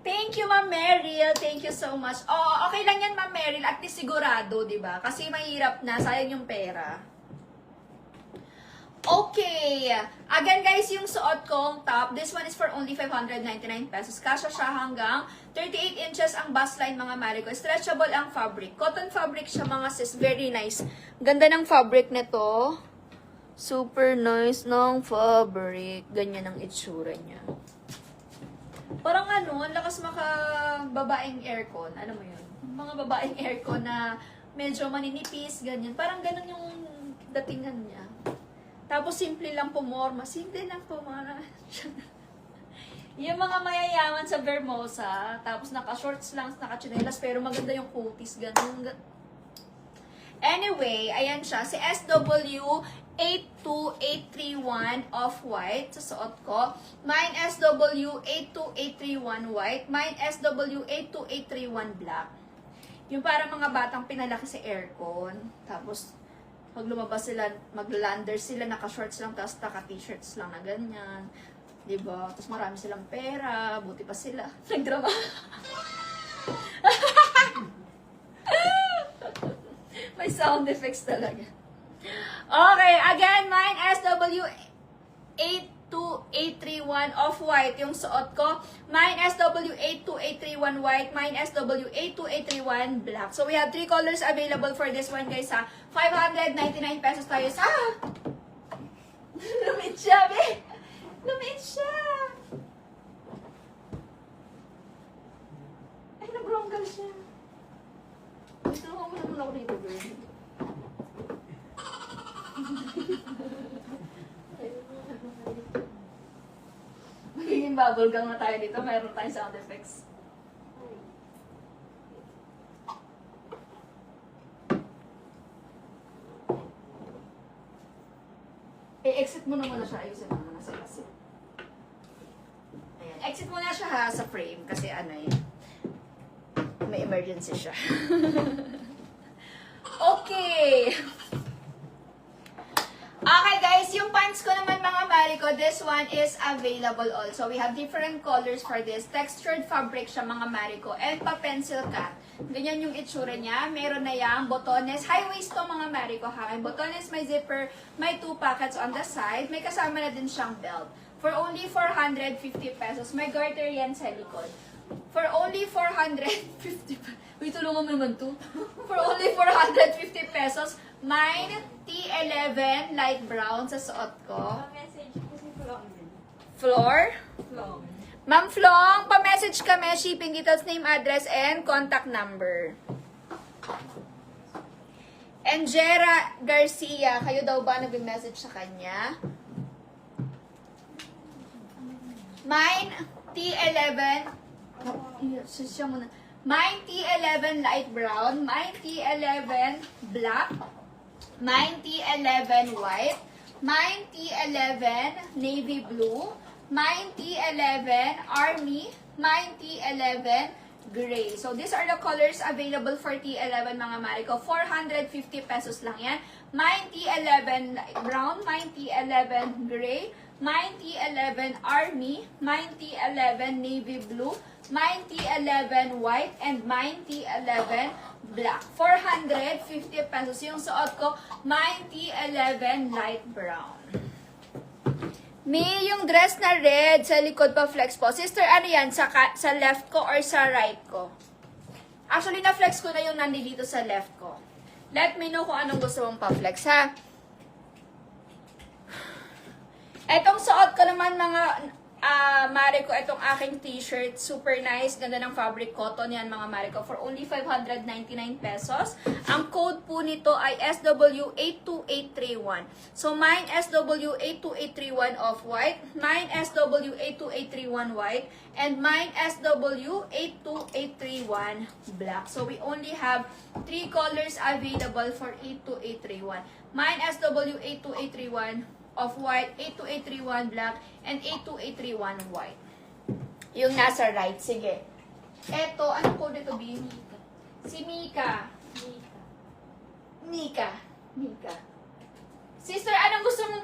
Thank you, Ma'am Meryl. Thank you so much. Oh, okay lang yan, Ma'am Meryl. At least sigurado, di ba? Kasi mahirap na. Sayang yung pera. Okay. Again, guys, yung suot kong top, this one is for only 599 pesos. Kasya siya hanggang 38 inches ang bust line, mga Marico. Stretchable ang fabric. Cotton fabric siya, mga sis. Very nice. Ganda ng fabric nito. Super nice ng fabric. Ganyan ang itsura niya. Parang ano, ang lakas makababaeng aircon. Alam mo yun? Mga babaeng aircon na medyo maninipis, ganyan. Parang ganun yung datingan niya. Tapos simple lang pumorma. Simple lang pumorma. Yung mga mayayaman sa Vermosa, tapos naka-shorts lang, naka-chinelas, pero maganda yung kutis, ganun. Anyway, ayan siya. Si SW82831 off-white sa suot ko. Mine SW82831 white. Mine SW82831 black. Yung parang mga batang pinalaki sa aircon. Tapos, pag lumabas sila, mag-lander sila, naka-shorts lang, tapos naka-t-shirts lang na ganyan. Diba? Tapos marami silang pera. Buti pa sila. Nagdrama. May sound effects talaga. Okay, again, mine SW82831 off-white yung suot ko. Mine SW82831 white. Mine SW82831 black. So, we have 3 colors available for this one, guys, ha. 599 pesos tayo sa... Lumit siya, be! Lumit siya! Ay, nagronggal siya. Tulungan mo naman ako dito, girl. Magiging bubble gang na tayo dito. Mayroon tayong sound effects. Exit mo na muna siya. Ayusin mo muna sa kasi. Ayan. Exit mo na siya ha sa frame. Kasi ano yun. May emergency siya. Okay. Okay guys, yung pants ko naman, mga Marico, this one is available also. We have different colors for this. Textured fabric siya, mga Marico. And pa-pencil cut. Ganyan yung itsura niya. Meron na yung botones. High waist to, mga Marico, ha. May botones, may zipper, may 2 pockets on the side. May kasama na din siyang belt. For only 450 pesos. May garter yan sa likod. For only 450 pesos. Uy, tulungan mo naman to. For only 450 pesos. Mine, T11 light brown sa suot ko. Pa-message kasi Flong. Floor? Flong. Ma'am Flong, pa-message kami, shipping details, name, address, and contact number. And Jera Garcia, kayo daw ba nag-message sa kanya? Mine, T11. Siya muna. Mine, T11 light brown. Mine, T11 black. Mine, T11 white. Mine, T11 navy blue. Mine, T11 army. Mine, T11 gray. So, these are the colors available for T11, mga Marico. 450 pesos lang yan. Mine, T11 brown. Mine, T11 gray. Mine, T11 army. Mine, T11 navy blue. Mine, T11 white. And mine, T11 black. 450 pesos yung suot ko. Mine, T11 light brown. May yung dress na red sa likod pa flex po. Sister, ano yan? Sa left ko or sa right ko? Actually, na-flex ko na yung nandito sa left ko. Let me know kung anong gusto mong pa-flex, ha? Etong suot ko naman, mga Marico, itong aking t-shirt. Super nice. Ganda ng fabric, cotton yan, mga Marico. For only 599 pesos. Ang code po nito ay SW82831. So, mine SW82831 off-white. Mine SW82831 white. And mine SW82831 black. So, we only have 3 colors available for 82831. Mine SW82831 off-white, 82831 black, and 82831 white. Yung nasa right. Sige. Eto, anong code ito, B? Si Mika. Nika. Sister, anong gusto mong